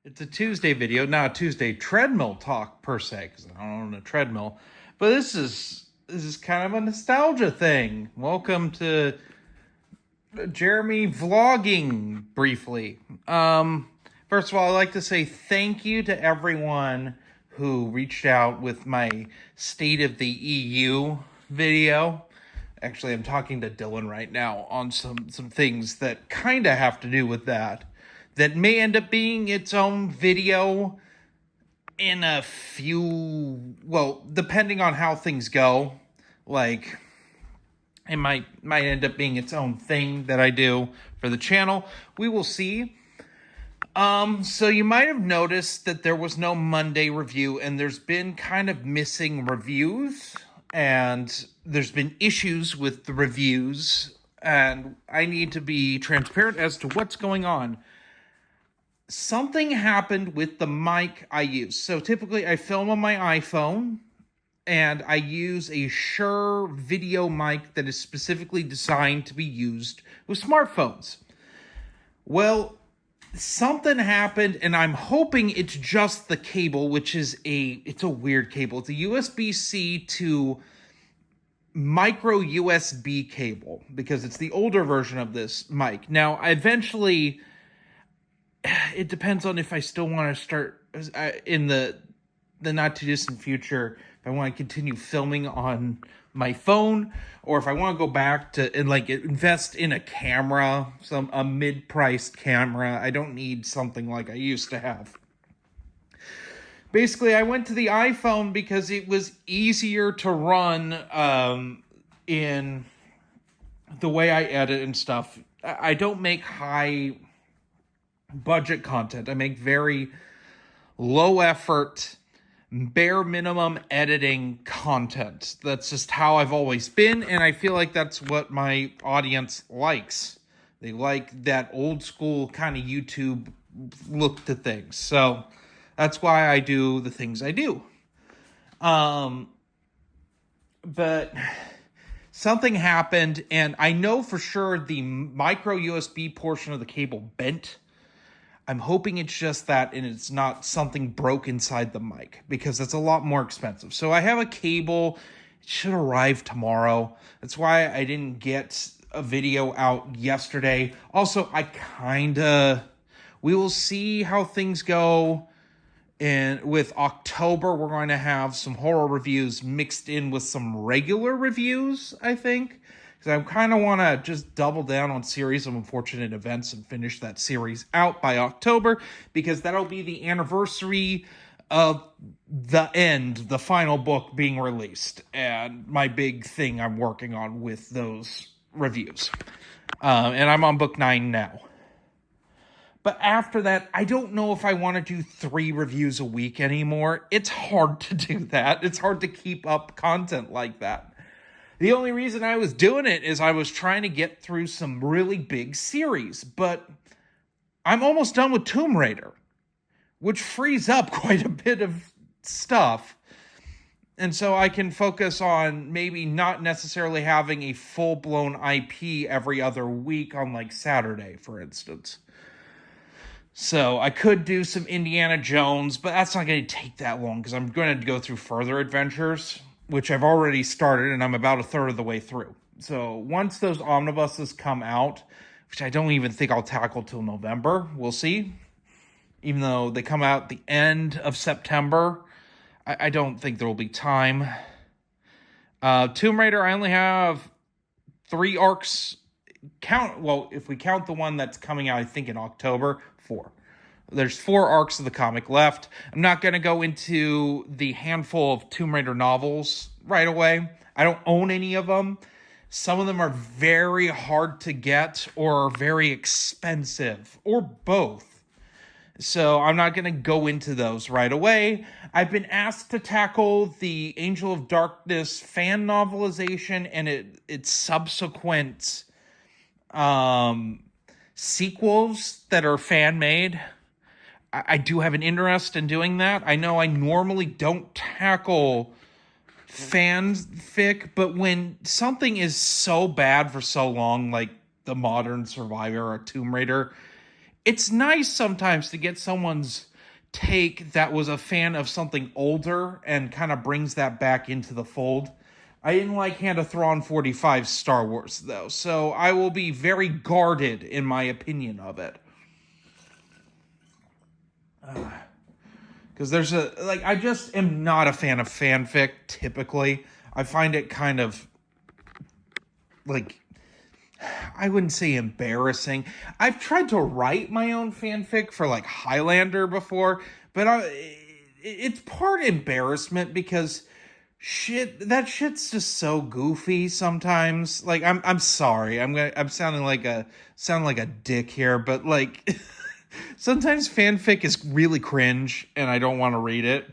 It's a Tuesday video, not a Tuesday treadmill talk per se, because I don't own a treadmill. But this is kind of a nostalgia thing. Welcome to Jeremy vlogging briefly. First of all, I'd like to say thank you to everyone who reached out with my State of the EU video. Actually, I'm talking to Dylan right now on some things that kind of have to do with that may end up being its own video in a few, well, depending on how things go. Like, it might end up being its own thing that I do for the channel. We will see. So you might have noticed that there was no Monday review, and there's been kind of missing reviews, and there's been issues with the reviews, and I need to be transparent as to what's going on. Something happened with the mic I use. So typically I film on my iPhone, and I use a Shure video mic that is specifically designed to be used with smartphones. Well, something happened, and I'm hoping it's just the cable, which is it's a weird cable. It's a USB-C to micro USB cable, because it's the older version of this mic. Now, eventually, it depends on if I still want to start in the not too distant future, if I want to continue filming on my phone, or if I want to go back to and invest in a camera, a mid-priced camera. I don't need something like I used to have. Basically, I went to the iPhone because it was easier to run in the way I edit and stuff. I don't make high budget content. I make very low effort, bare minimum editing content. That's just how I've always been, and I feel like that's what my audience likes. They like that old school kind of YouTube look to things. So that's why I do the things I do. But something happened, and I know for sure the micro USB portion of the cable bent. I'm hoping it's just that, and it's not something broke inside the mic, because it's a lot more expensive. So I have a cable. It should arrive tomorrow. That's why I didn't get a video out yesterday. Also, we will see how things go. And with October, we're going to have some horror reviews mixed in with some regular reviews, I think. I kind of want to just double down on Series of Unfortunate Events and finish that series out by October, because that'll be the anniversary of the final book being released, and my big thing I'm working on with those reviews. And I'm on book 9 now. But after that, I don't know if I want to do 3 reviews a week anymore. It's hard to do that. It's hard to keep up content like that. The only reason I was doing it is I was trying to get through some really big series, but I'm almost done with Tomb Raider, which frees up quite a bit of stuff. And so I can focus on maybe not necessarily having a full-blown IP every other week on Saturday, for instance. So I could do some Indiana Jones, but that's not going to take that long, because I'm going to go through further adventures, which I've already started, and I'm about a third of the way through. So once those omnibuses come out, which I don't even think I'll tackle till November, we'll see. Even though they come out the end of September, I don't think there will be time. Tomb Raider, I only have 3 arcs. If we count the one that's coming out, I think in October, 4. There's 4 arcs of the comic left. I'm not going to go into the handful of Tomb Raider novels right away. I don't own any of them. Some of them are very hard to get or very expensive, or both. So I'm not going to go into those right away. I've been asked to tackle the Angel of Darkness fan novelization and its subsequent sequels that are fan-made. I do have an interest in doing that. I know I normally don't tackle fanfic, but when something is so bad for so long, like the Modern Survivor or Tomb Raider, it's nice sometimes to get someone's take that was a fan of something older and kind of brings that back into the fold. I didn't like Hand of Thrawn 45 Star Wars, though, so I will be very guarded in my opinion of it. Because there's I just am not a fan of fanfic, typically. I find it kind of, I wouldn't say embarrassing. I've tried to write my own fanfic for, Highlander before, but it's part embarrassment because that shit's just so goofy sometimes. I'm sorry. I'm sounding like a dick here, but sometimes fanfic is really cringe and I don't want to read it.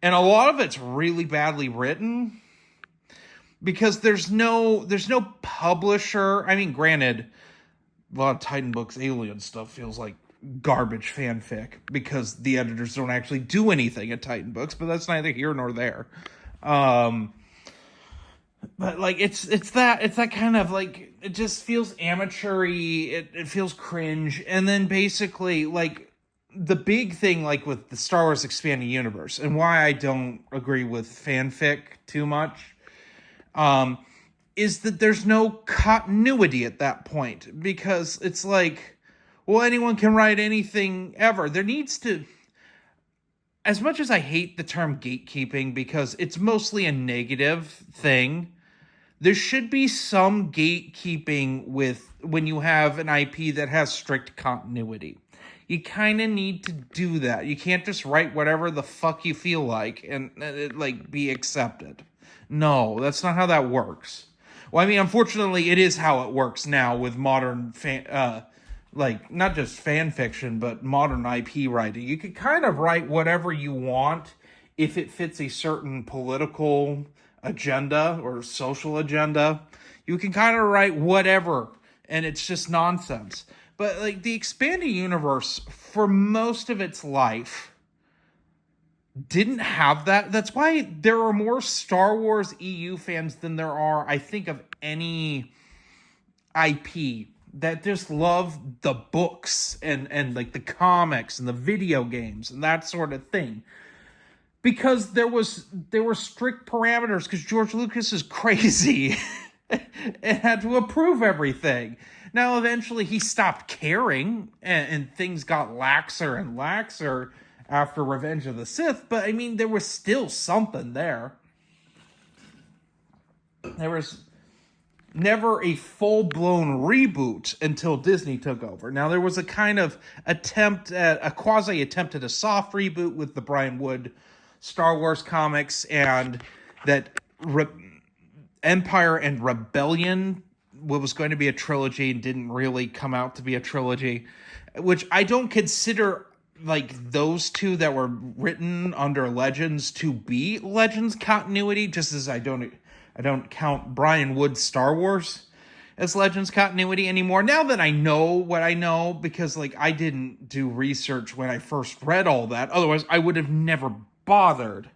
And a lot of it's really badly written because there's no publisher. I mean, granted, a lot of Titan Books Alien stuff feels like garbage fanfic because the editors don't actually do anything at Titan Books, but that's neither here nor there. But it's that kind of it just feels amateur-y, it feels cringe. And then basically the big thing with the Star Wars Expanded Universe and why I don't agree with fanfic too much is that there's no continuity at that point, because it's anyone can write anything ever. There needs to, as much as I hate the term gatekeeping because it's mostly a negative thing, there should be some gatekeeping with when you have an IP that has strict continuity. You kind of need to do that. You can't just write whatever the fuck you feel like and it be accepted. No, that's not how that works. Well, I mean, unfortunately, it is how it works now with modern not just fan fiction, but modern IP writing. You can kind of write whatever you want if it fits a certain political agenda or social agenda. You can kind of write whatever, and it's just nonsense. But the Expanded Universe, for most of its life, didn't have that. That's why there are more Star Wars EU fans than there are, I think, of any IP that just love the books and the comics and the video games and that sort of thing. Because there were strict parameters because George Lucas is crazy and had to approve everything. Now, eventually he stopped caring and things got laxer and laxer after Revenge of the Sith, but I mean, there was still something there. There was never a full-blown reboot until Disney took over. Now, there was a kind of quasi attempt at a soft reboot with the Brian Wood Star Wars comics, and that Empire and Rebellion, what was going to be a trilogy, didn't really come out to be a trilogy, which I don't consider those two that were written under Legends to be Legends continuity, just as I don't count Brian Wood's Star Wars as Legends continuity anymore. Now that I know what I know, because I didn't do research when I first read all that. Otherwise, I would have never bothered.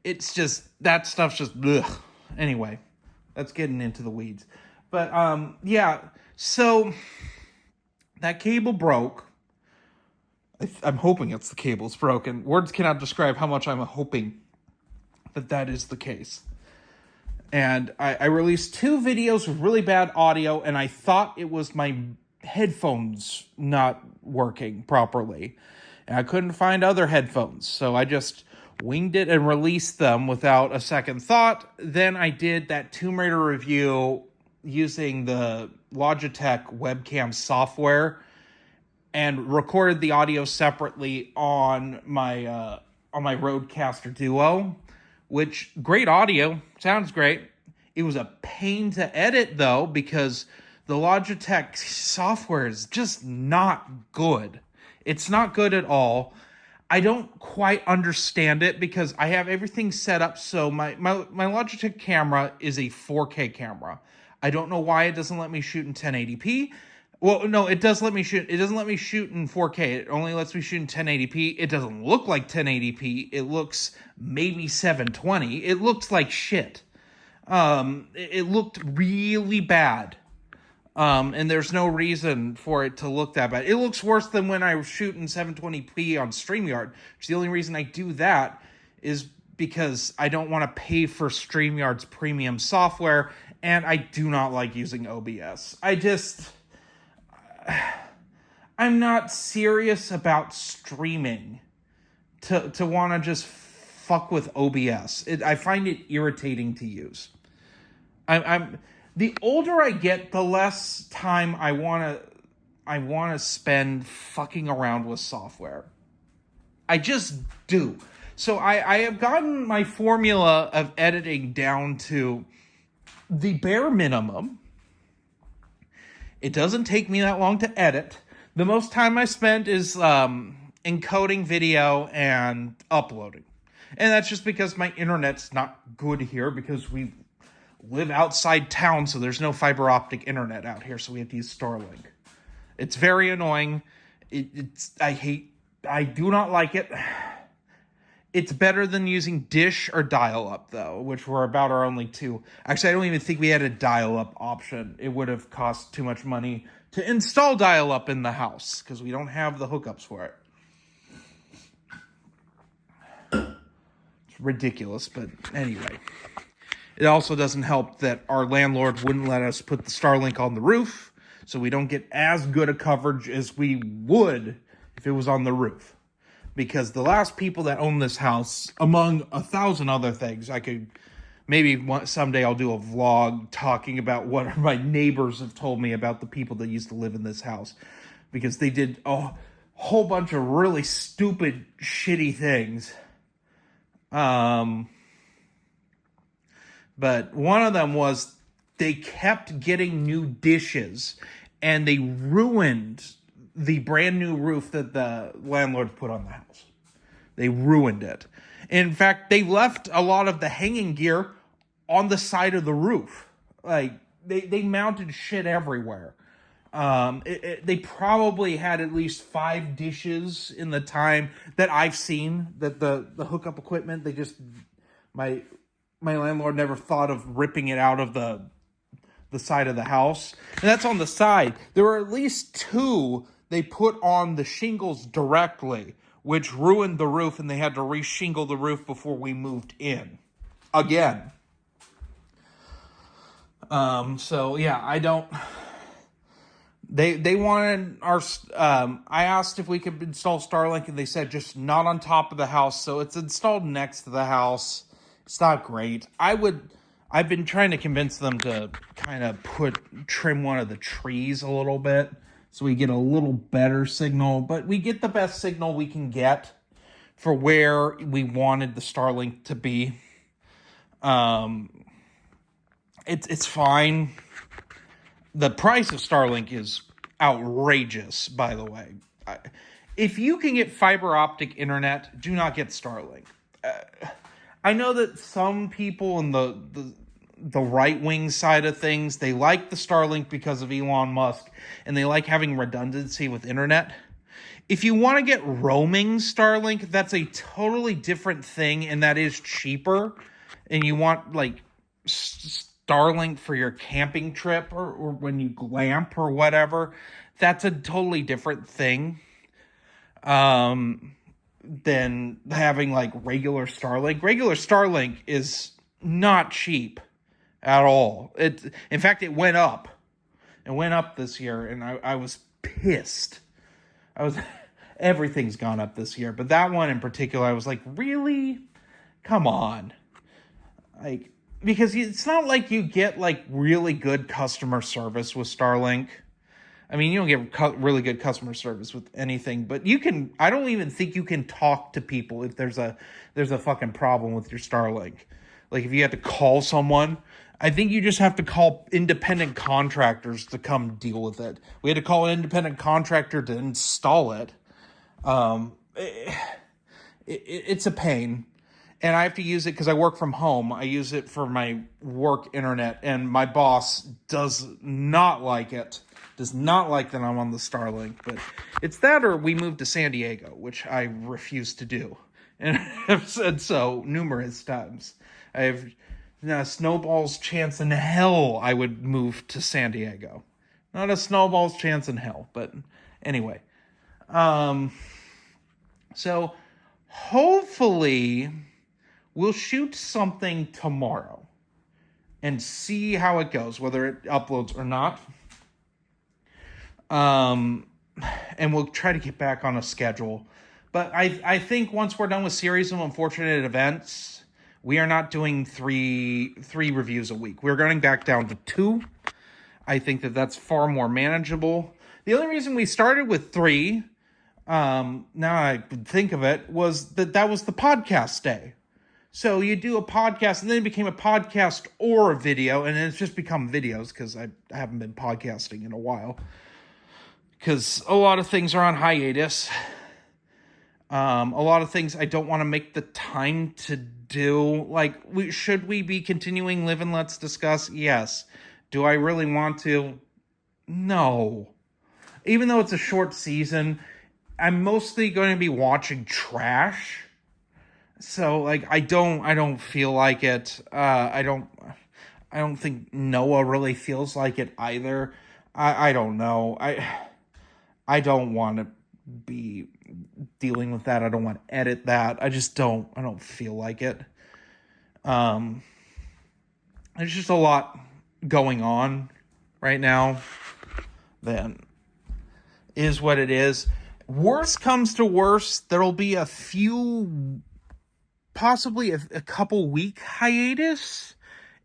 It's just, that stuff's just, ugh. Anyway, that's getting into the weeds. But, yeah, so that cable broke. I'm hoping it's the cable's broken. Words cannot describe how much I'm hoping that is the case. And I released 2 videos with really bad audio, and I thought it was my headphones not working properly. And I couldn't find other headphones, so I just winged it and released them without a second thought. Then I did that Tomb Raider review using the Logitech webcam software and recorded the audio separately on my Rodecaster Duo, which, great audio, sounds great. It was a pain to edit, though, because the Logitech software is just not good. It's not good at all. I don't quite understand it because I have everything set up so my Logitech camera is a 4K camera. I don't know why it doesn't let me shoot in 1080p. Well, no, it does let me shoot. It doesn't let me shoot in 4K. It only lets me shoot in 1080p. It doesn't look like 1080p. It looks maybe 720. It looks like shit. It looked really bad. And there's no reason for it to look that bad. It looks worse than when I was shooting 720p on StreamYard, which the only reason I do that is because I don't want to pay for StreamYard's premium software, and I do not like using OBS. I'm not serious about streaming to want to just fuck with OBS. I find it irritating to use. I'm the older I get, the less time I want to spend fucking around with software. I just do. So I have gotten my formula of editing down to the bare minimum. It doesn't take me that long to edit. The most time I spent is encoding video and uploading. And that's just because my internet's not good here, because we live outside town, so there's no fiber optic internet out here, so we have to use Starlink. It's very annoying. I do not like it. It's better than using Dish or dial-up, though, which were about our only two. Actually, I don't even think we had a dial-up option. It would have cost too much money to install dial-up in the house, because we don't have the hookups for it. It's ridiculous, but anyway. It also doesn't help that our landlord wouldn't let us put the Starlink on the roof, so we don't get as good a coverage as we would if it was on the roof. Because the last people that own this house, among 1,000 other things, maybe someday I'll do a vlog talking about what my neighbors have told me about the people that used to live in this house. Because they did a whole bunch of really stupid, shitty things. But one of them was they kept getting new dishes, and they ruined the brand new roof that the landlord put on the house. They ruined it. In fact, they left a lot of the hanging gear on the side of the roof. Like, they mounted shit everywhere. They probably had at least 5 dishes in the time that I've seen that the hookup equipment, they just, my landlord never thought of ripping it out of the side of the house. And that's on the side. There were at least 2 they put on the shingles directly, which ruined the roof, and they had to re-shingle the roof before we moved in. Again. So yeah, I don't... They wanted our... I asked if we could install Starlink, and they said just not on top of the house, so it's installed next to the house. It's not great. I've been trying to convince them to kind of trim one of the trees a little bit so we get a little better signal, but we get the best signal we can get for where we wanted the Starlink to be. It's fine. The price of Starlink is outrageous, by the way. If you can get fiber optic internet, do not get Starlink. I know that some people in the right-wing side of things, they like the Starlink because of Elon Musk, and they like having redundancy with internet. If you want to get roaming Starlink, that's a totally different thing, and that is cheaper. And you want, like, Starlink for your camping trip or when you glamp or whatever, that's a totally different thing than having, like, regular Starlink. Regular Starlink is not cheap at all. In fact, it went up. It went up this year, and I was pissed. Everything's gone up this year, but that one in particular, I was like, really? Come on. Like, because it's not like you get, like, really good customer service with Starlink. I mean, you don't get really good customer service with anything, but I don't even think you can talk to people if there's a fucking problem with your Starlink. Like, if you have to call someone, I think you just have to call independent contractors to come deal with it. We had to call an independent contractor to install it. It's a pain. And I have to use it because I work from home. I use it for my work internet, and my boss does not like it. Does not like that I'm on the Starlink. But it's that or we moved to San Diego, which I refuse to do. And I've said so numerous times. I have snowball's chance in hell I would move to San Diego. Not a snowball's chance in hell. But anyway. So hopefully we'll shoot something tomorrow and see how it goes, whether it uploads or not. And we'll try to get back on a schedule. But I think once we're done with Series of Unfortunate Events, we are not doing three reviews a week. We're going back down to 2. I think that's far more manageable. The only reason we started with 3, now I think of it, was that was the podcast day. So you do a podcast, and then it became a podcast or a video, and then it's just become videos because I haven't been podcasting in a while. Because a lot of things are on hiatus. A lot of things I don't want to make the time to do. Like, should we be continuing Live and Let's Discuss? Yes. Do I really want to? No. Even though it's a short season, I'm mostly going to be watching trash. So, like, I don't feel like it. I don't think Noah really feels like it either. I don't know. I don't want to be dealing with that. I don't want to edit that. I don't feel like it. There's just a lot going on right now that is what it is. Worst comes to worst, there'll be a few, possibly a couple week hiatus.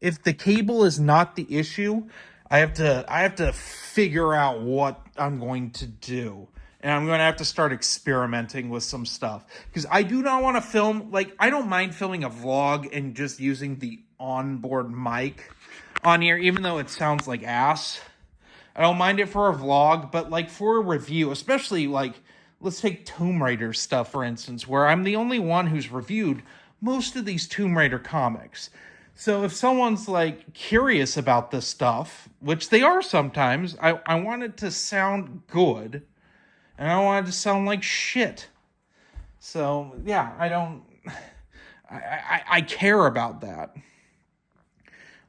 If the cable is not the issue, I have to figure out what I'm going to do. And I'm going to have to start experimenting with some stuff. Because I do not want to film, like, I don't mind filming a vlog and just using the onboard mic on here, even though it sounds like ass. I don't mind it for a vlog, but, like, for a review, especially, like, let's take Tomb Raider stuff, for instance, where I'm the only one who's reviewed most of these Tomb Raider comics. So if someone's, like, curious about this stuff, which they are sometimes, I want it to sound good. And I want it to sound like shit. So, yeah, I care about that.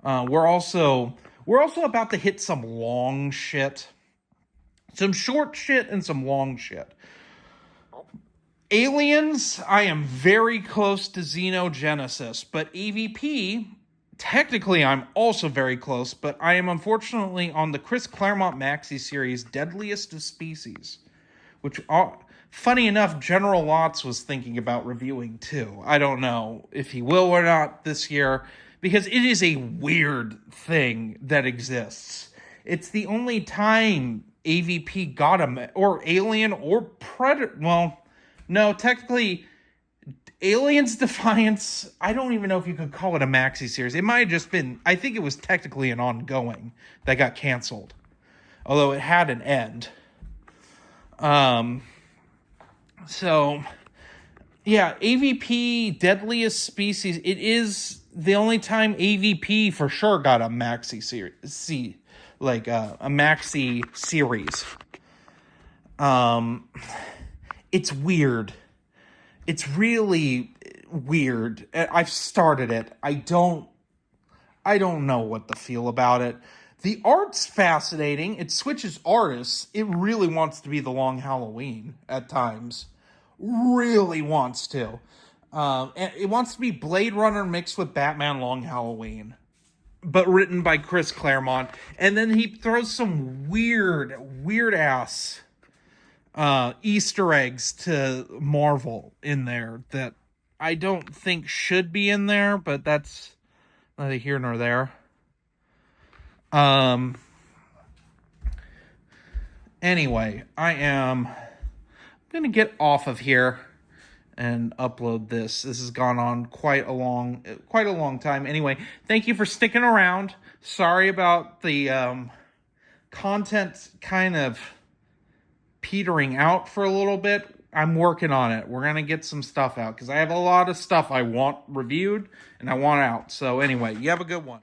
We're also about to hit some long shit. Some short shit and some long shit. Aliens, I am very close to Xenogenesis, but AVP, technically I'm also very close, but I am unfortunately on the Chris Claremont maxi series Deadliest of Species, which, funny enough, General Watts was thinking about reviewing too. I don't know if he will or not this year, because it is a weird thing that exists. It's the only time AVP got or Alien or Predator. Well, no, technically, Aliens Defiance, I don't even know if you could call it a maxi series. It might have just been, I think it was technically an ongoing that got canceled, although it had an end. So, yeah, AVP, Deadliest Species, it is the only time AVP for sure got a maxi series, a maxi series. It's weird. It's really weird. I've started it. I don't know what to feel about it. The art's fascinating. It switches artists. It really wants to be The Long Halloween at times. Really wants to. And it wants to be Blade Runner mixed with Batman Long Halloween. But written by Chris Claremont. And then he throws some weird ass Easter eggs to Marvel in there that I don't think should be in there, but that's neither here nor there. Anyway, I am going to get off of here and upload this. This has gone on quite a long time. Anyway, thank you for sticking around. Sorry about the content kind of petering out for a little bit. I'm working on it. We're going to get some stuff out because I have a lot of stuff I want reviewed and I want out. So anyway, you have a good one.